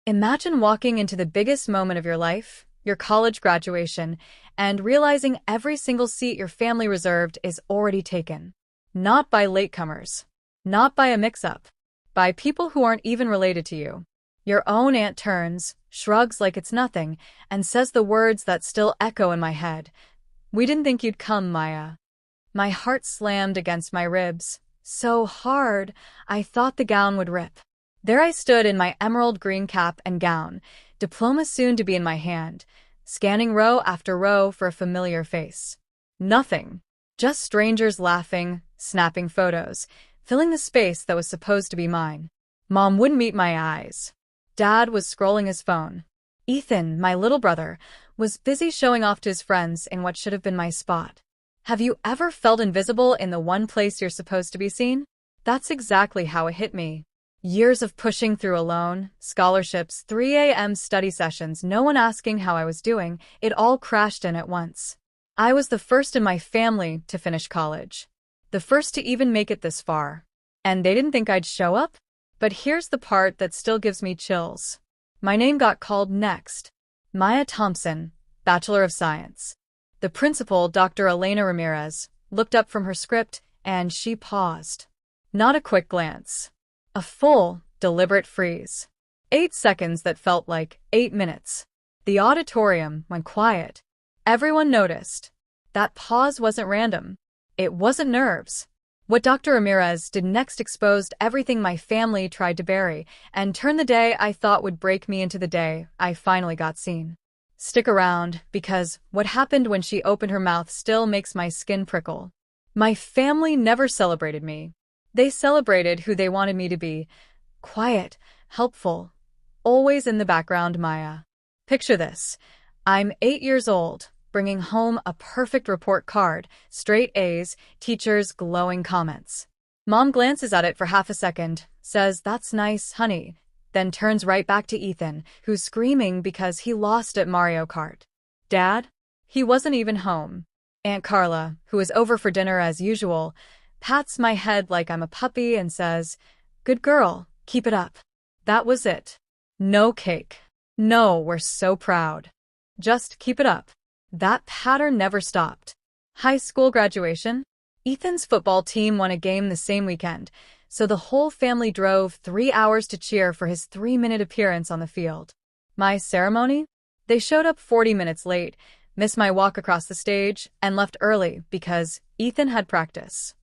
Imagine walking into the biggest moment of your life, your college graduation, and realizing every single seat your family reserved is already taken. Not by latecomers. Not by a mix-up. By people who aren't even related to you. Your own aunt turns, shrugs like it's nothing, and says the words that still echo in my head. "We didn't think you'd come, Maya." My heart slammed against my ribs. So hard, I thought the gown would rip. There I stood in my emerald green cap and gown, diploma soon to be in my hand, scanning row after row for a familiar face. Nothing. Just strangers laughing, snapping photos, filling the space that was supposed to be mine. Mom wouldn't meet my eyes. Dad was scrolling his phone. Ethan, my little brother, was busy showing off to his friends in what should have been my spot. Have you ever felt invisible in the one place you're supposed to be seen? That's exactly how it hit me. Years of pushing through alone, scholarships, 3 a.m. study sessions, no one asking how I was doing, it all crashed in at once. I was the first in my family to finish college. The first to even make it this far. And they didn't think I'd show up? But here's the part that still gives me chills. My name got called next. Maya Thompson, Bachelor of Science. The principal, Dr. Elena Ramirez, looked up from her script, and she paused. Not a quick glance. A full, deliberate freeze. 8 seconds that felt like 8 minutes. The auditorium went quiet. Everyone noticed. That pause wasn't random. It wasn't nerves. What Dr. Ramirez did next exposed everything my family tried to bury, and turned the day I thought would break me into the day I finally got seen. Stick around, because what happened when she opened her mouth still makes my skin prickle. My family never celebrated me. They celebrated who they wanted me to be. Quiet, helpful, always in the background, Maya. Picture this. I'm 8 years old, bringing home a perfect report card, straight A's, teachers' glowing comments. Mom glances at it for half a second, says, "That's nice, honey," then turns right back to Ethan, who's screaming because he lost at Mario Kart. Dad? He wasn't even home. Aunt Carla, who was over for dinner as usual, pats my head like I'm a puppy and says, "Good girl, keep it up." That was it. No cake. No, we're so proud. Just keep it up. That pattern never stopped. High school graduation? Ethan's football team won a game the same weekend, so the whole family drove 3 hours to cheer for his 3-minute appearance on the field. My ceremony? They showed up 40 minutes late, missed my walk across the stage, and left early because Ethan had practice.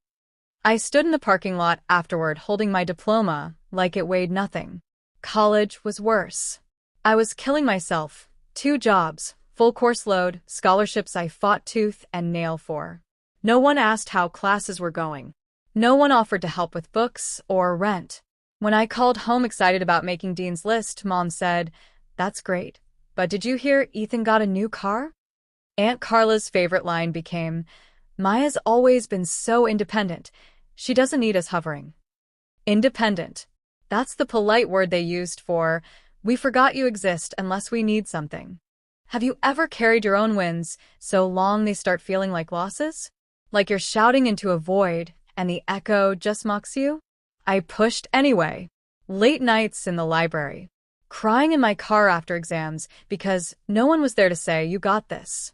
I stood in the parking lot afterward holding my diploma like it weighed nothing. College was worse. I was killing myself. 2 jobs, full course load, scholarships I fought tooth and nail for. No one asked how classes were going. No one offered to help with books or rent. When I called home excited about making Dean's List, Mom said, "That's great. But did you hear Ethan got a new car?" Aunt Carla's favorite line became, "Maya's always been so independent. She doesn't need us hovering." Independent. That's the polite word they used for, "We forgot you exist unless we need something." Have you ever carried your own wins so long they start feeling like losses? Like you're shouting into a void and the echo just mocks you? I pushed anyway. Late nights in the library. Crying in my car after exams because no one was there to say, "You got this."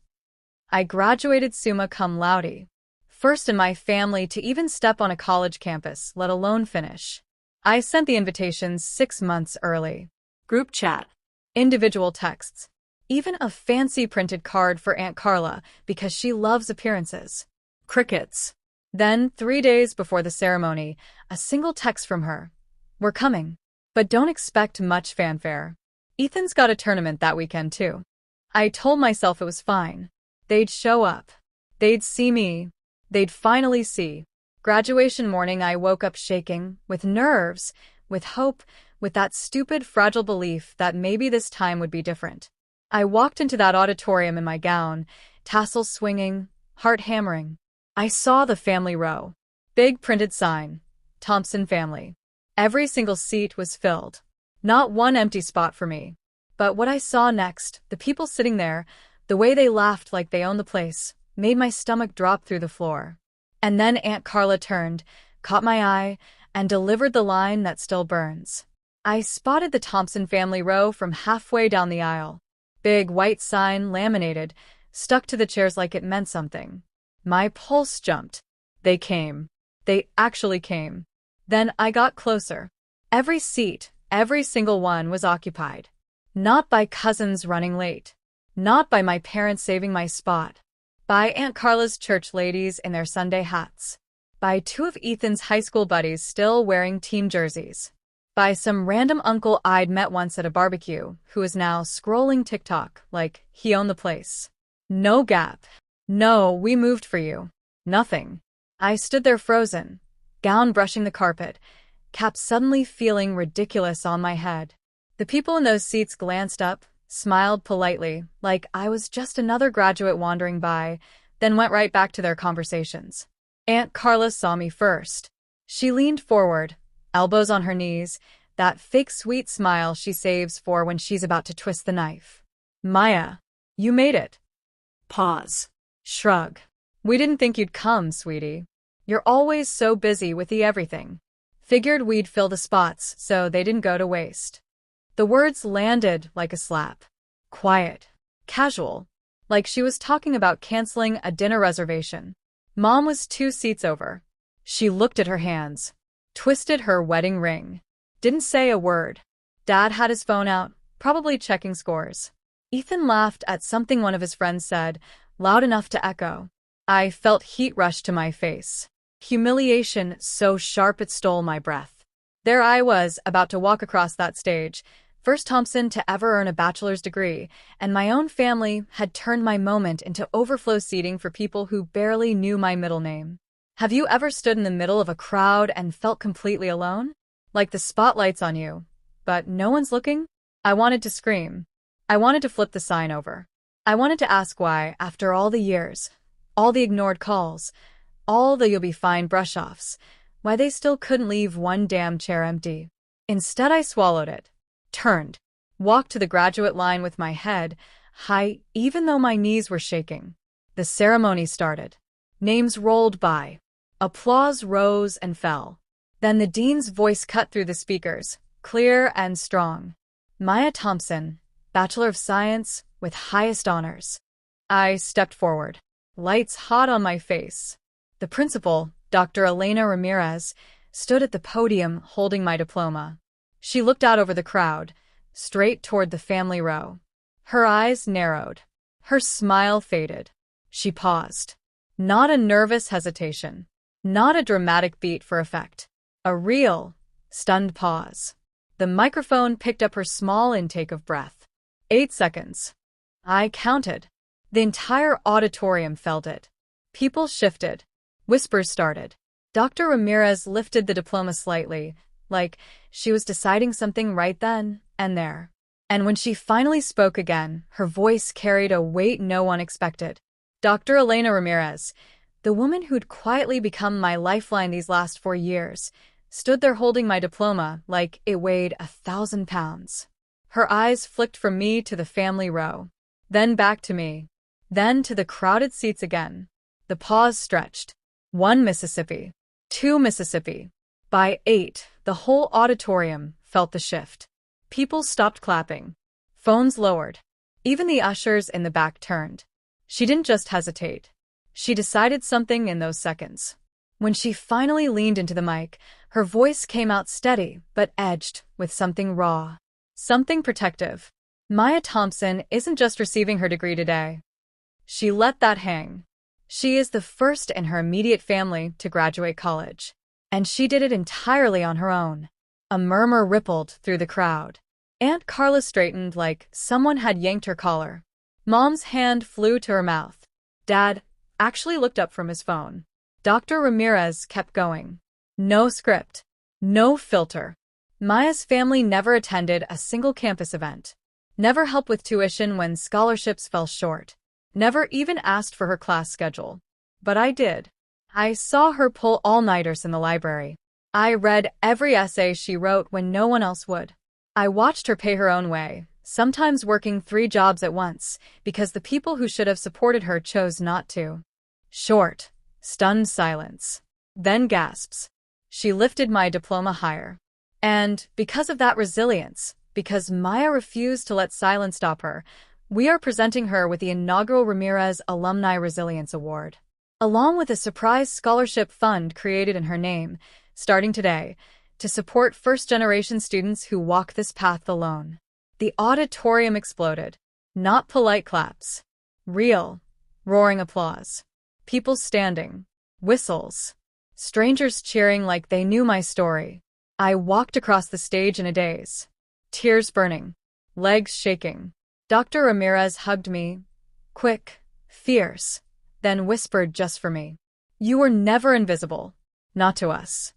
I graduated summa cum laude. First in my family to even step on a college campus, let alone finish. I sent the invitations 6 months early. Group chat. Individual texts. Even a fancy printed card for Aunt Carla because she loves appearances. Crickets. Then, 3 days before the ceremony, a single text from her. "We're coming. But don't expect much fanfare. Ethan's got a tournament that weekend too." I told myself it was fine. They'd show up. They'd see me. They'd finally see. Graduation morning I woke up shaking, with nerves, with hope, with that stupid, fragile belief that maybe this time would be different. I walked into that auditorium in my gown, tassels swinging, heart hammering. I saw the family row. Big printed sign, Thompson family. Every single seat was filled. Not one empty spot for me. But what I saw next, the people sitting there, the way they laughed like they owned the place, made my stomach drop through the floor. And then Aunt Carla turned, caught my eye, and delivered the line that still burns. I spotted the Thompson family row from halfway down the aisle. Big white sign, laminated, stuck to the chairs like it meant something. My pulse jumped. They came. They actually came. Then I got closer. Every seat, every single one was occupied. Not by cousins running late. Not by my parents saving my spot. By Aunt Carla's church ladies in their Sunday hats. By two of Ethan's high school buddies still wearing team jerseys. By some random uncle I'd met once at a barbecue who is now scrolling TikTok like he owned the place. No gap. No, we moved for you. Nothing. I stood there frozen, gown brushing the carpet, cap suddenly feeling ridiculous on my head. The people in those seats glanced up, smiled politely, like I was just another graduate wandering by, then went right back to their conversations. Aunt Carla saw me first. She leaned forward, elbows on her knees, that fake sweet smile she saves for when she's about to twist the knife. Maya, you made it. Pause. Shrug. We didn't think you'd come, sweetie. You're always so busy with the everything. Figured we'd fill the spots, so they didn't go to waste. The words landed like a slap. Quiet. Casual. Like she was talking about canceling a dinner reservation. Mom was 2 seats over. She looked at her hands. Twisted her wedding ring. Didn't say a word. Dad had his phone out, probably checking scores. Ethan laughed at something one of his friends said, loud enough to echo. I felt heat rush to my face. Humiliation so sharp it stole my breath. There I was, about to walk across that stage, first Thompson to ever earn a bachelor's degree, and my own family had turned my moment into overflow seating for people who barely knew my middle name. Have you ever stood in the middle of a crowd and felt completely alone? Like the spotlight's on you, but no one's looking? I wanted to scream. I wanted to flip the sign over. I wanted to ask why, after all the years, all the ignored calls, all the you'll be fine brush-offs, why they still couldn't leave one damn chair empty. Instead I swallowed it, turned, walked to the graduate line with my head high even though my knees were shaking. The ceremony started. Names rolled by. Applause rose and fell. Then the dean's voice cut through the speakers, clear and strong. Maya Thompson, Bachelor of Science, with highest honors. I stepped forward, lights hot on my face. The principal, Dr. Elena Ramirez, stood at the podium holding my diploma. She looked out over the crowd, straight toward the family row. Her eyes narrowed. Her smile faded. She paused. Not a nervous hesitation. Not a dramatic beat for effect. A real, stunned pause. The microphone picked up her small intake of breath. 8 seconds. I counted. The entire auditorium felt it. People shifted. Whispers started. Dr. Ramirez lifted the diploma slightly, like she was deciding something right then and there. And when she finally spoke again, her voice carried a weight no one expected. Dr. Elena Ramirez, the woman who'd quietly become my lifeline these last 4 years, stood there holding my diploma like it weighed 1,000 pounds. Her eyes flicked from me to the family row, then back to me, then to the crowded seats again. The pause stretched. 1 Mississippi. 2 Mississippi. By 8, the whole auditorium felt the shift. People stopped clapping. Phones lowered. Even the ushers in the back turned. She didn't just hesitate. She decided something in those seconds. When she finally leaned into the mic, her voice came out steady but edged with something raw. Something protective. Maya Thompson isn't just receiving her degree today. She let that hang. She is the first in her immediate family to graduate college. And she did it entirely on her own. A murmur rippled through the crowd. Aunt Carla straightened like someone had yanked her collar. Mom's hand flew to her mouth. Dad actually looked up from his phone. Dr. Ramirez kept going. No script. No filter. Maya's family never attended a single campus event. Never helped with tuition when scholarships fell short. Never even asked for her class schedule. But I did. I saw her pull all-nighters in the library. I read every essay she wrote when no one else would. I watched her pay her own way, sometimes working 3 jobs at once, because the people who should have supported her chose not to. Short, stunned silence. Then gasps. She lifted my diploma higher. And because of that resilience, because Maya refused to let silence stop her, we are presenting her with the inaugural Ramirez Alumni Resilience Award, along with a surprise scholarship fund created in her name, starting today, to support first-generation students who walk this path alone. The auditorium exploded. Not polite claps. Real, roaring applause. People standing. Whistles. Strangers cheering like they knew my story. I walked across the stage in a daze. Tears burning. Legs shaking. Dr. Ramirez hugged me. Quick. Fierce. Then whispered just for me. You were never invisible. Not to us.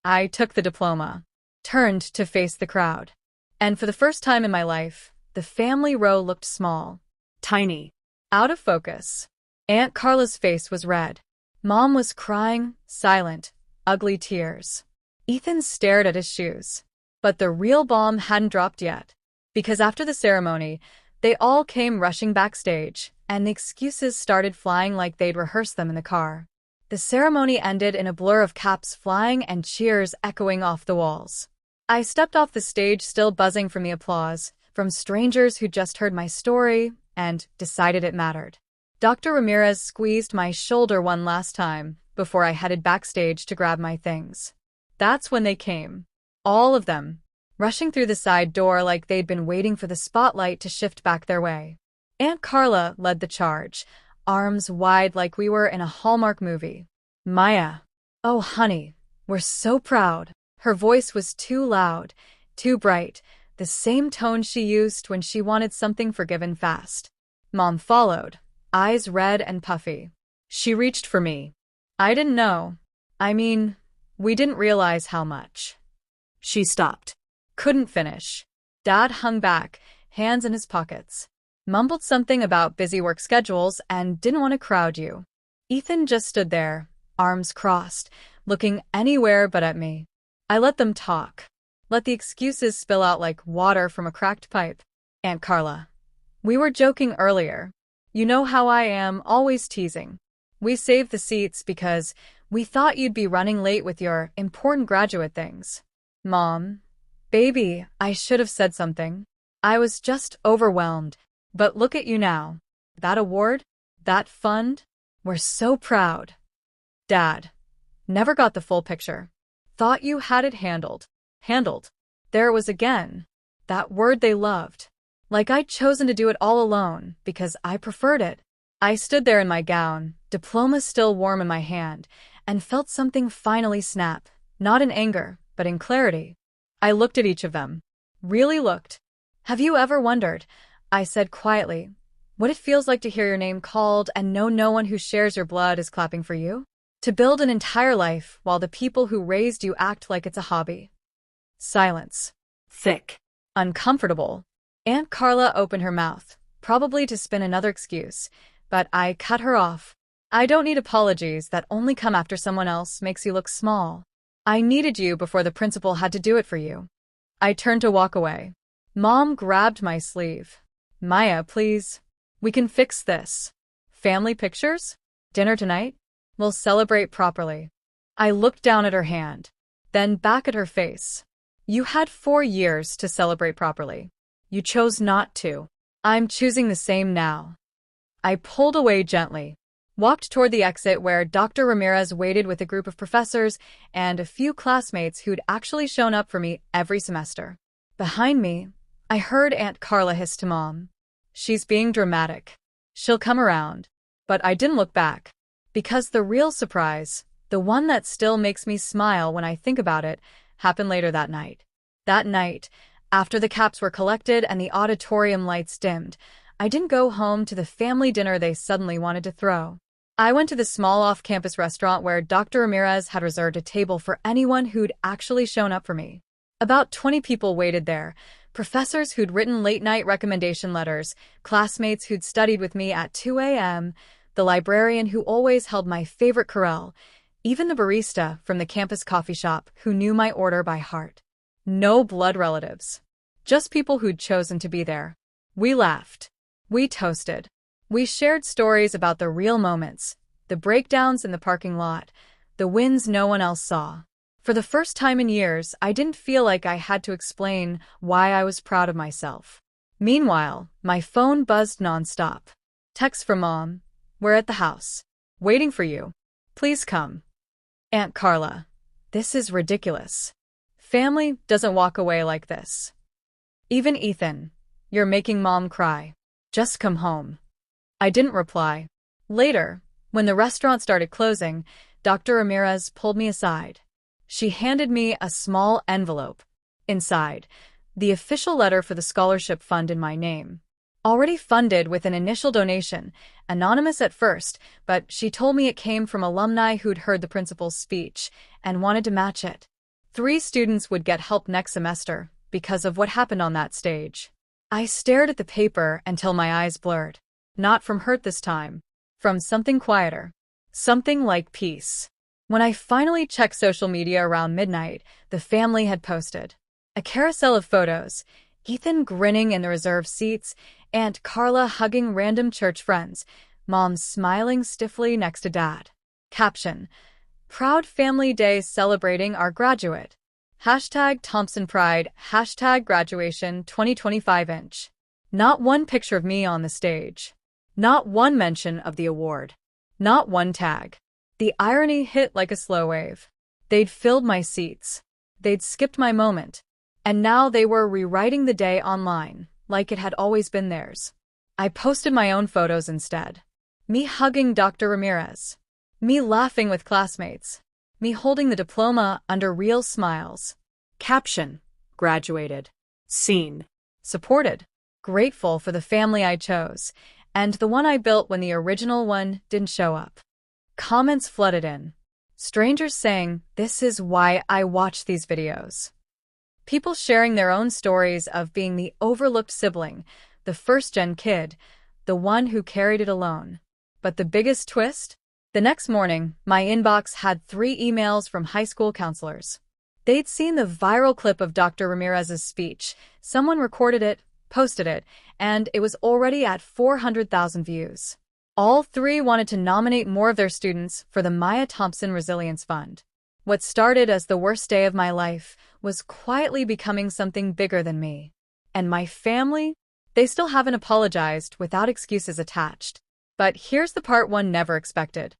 I took the diploma. Turned to face the crowd. And for the first time in my life, the family row looked small. Tiny. Out of focus. Aunt Carla's face was red. Mom was crying, silent, ugly tears. Ethan stared at his shoes. But the real bomb hadn't dropped yet. Because after the ceremony, they all came rushing backstage, and the excuses started flying like they'd rehearsed them in the car. The ceremony ended in a blur of caps flying and cheers echoing off the walls. I stepped off the stage still buzzing from the applause, from strangers who just heard my story and decided it mattered. Dr. Ramirez squeezed my shoulder one last time before I headed backstage to grab my things. That's when they came. All of them, rushing through the side door like they'd been waiting for the spotlight to shift back their way. Aunt Carla led the charge, arms wide like we were in a Hallmark movie. Maya. Oh, honey, we're so proud. Her voice was too loud, too bright, the same tone she used when she wanted something forgiven fast. Mom followed, eyes red and puffy. She reached for me. I didn't know. We didn't realize how much. She stopped. Couldn't finish. Dad hung back, hands in his pockets. Mumbled something about busy work schedules and didn't want to crowd you. Ethan just stood there, arms crossed, looking anywhere but at me. I let them talk. Let the excuses spill out like water from a cracked pipe. Aunt Carla. We were joking earlier. You know how I am, always teasing. We saved the seats because we thought you'd be running late with your important graduate things. Mom. Baby, I should have said something. I was just overwhelmed. But look at you now. That award? That fund? We're so proud. Dad. Never got the full picture. Thought you had it handled. Handled. There it was again. That word they loved. Like I'd chosen to do it all alone, because I preferred it. I stood there in my gown, diploma still warm in my hand, and felt something finally snap, not in anger, but in clarity. I looked at each of them. Really looked. Have you ever wondered, I said quietly, what it feels like to hear your name called and know no one who shares your blood is clapping for you? To build an entire life while the people who raised you act like it's a hobby. Silence. Thick. Uncomfortable. Aunt Carla opened her mouth, probably to spin another excuse, but I cut her off. I don't need apologies that only come after someone else makes you look small. I needed you before the principal had to do it for you. I turned to walk away. Mom grabbed my sleeve. Maya, please. We can fix this. Family pictures? Dinner tonight? We'll celebrate properly. I looked down at her hand, then back at her face. You had 4 years to celebrate properly. You chose not to. I'm choosing the same now. I pulled away gently, walked toward the exit where Dr. Ramirez waited with a group of professors and a few classmates who'd actually shown up for me every semester. Behind me, I heard Aunt Carla hiss to Mom. She's being dramatic. She'll come around. But I didn't look back. Because the real surprise, the one that still makes me smile when I think about it, happened later that night. That night, after the caps were collected and the auditorium lights dimmed, I didn't go home to the family dinner they suddenly wanted to throw. I went to the small off-campus restaurant where Dr. Ramirez had reserved a table for anyone who'd actually shown up for me. About 20 people waited there, professors who'd written late-night recommendation letters, classmates who'd studied with me at 2 a.m., the librarian who always held my favorite Corel, even the barista from the campus coffee shop who knew my order by heart. No blood relatives. Just people who'd chosen to be there. We laughed. We toasted. We shared stories about the real moments, the breakdowns in the parking lot, the wins no one else saw. For the first time in years, I didn't feel like I had to explain why I was proud of myself. Meanwhile, my phone buzzed nonstop. Text from Mom. We're at the house. Waiting for you. Please come. Aunt Carla. This is ridiculous. Family doesn't walk away like this. Even Ethan. You're making Mom cry. Just come home. I didn't reply. Later, when the restaurant started closing, Dr. Ramirez pulled me aside. She handed me a small envelope. Inside, the official letter for the scholarship fund in my name. Already funded with an initial donation, anonymous at first, but she told me it came from alumni who'd heard the principal's speech and wanted to match it. 3 students would get help next semester because of what happened on that stage. I stared at the paper until my eyes blurred. Not from hurt this time. From something quieter. Something like peace. When I finally checked social media around midnight, the family had posted a carousel of photos, Ethan grinning in the reserved seats, Aunt Carla hugging random church friends, Mom smiling stiffly next to Dad. Caption: Proud Family Day celebrating our graduate. Hashtag Thompson Pride, hashtag graduation 2025 inch. Not one picture of me on the stage. Not one mention of the award. Not one tag. The irony hit like a slow wave. They'd filled my seats. They'd skipped my moment. And now they were rewriting the day online, like it had always been theirs. I posted my own photos instead. Me hugging Dr. Ramirez. Me laughing with classmates. Me holding the diploma under real smiles. Caption: Graduated. Seen. Supported. Grateful for the family I chose, and the one I built when the original one didn't show up. Comments flooded in. Strangers saying, "This is why I watch these videos." People sharing their own stories of being the overlooked sibling, the first-gen kid, the one who carried it alone. But the biggest twist? The next morning, my inbox had 3 emails from high school counselors. They'd seen the viral clip of Dr. Ramirez's speech. Someone recorded it, posted it, and it was already at 400,000 views. All 3 wanted to nominate more of their students for the Maya Thompson Resilience Fund. What started as the worst day of my life was quietly becoming something bigger than me. And my family? They still haven't apologized without excuses attached. But here's the part one never expected.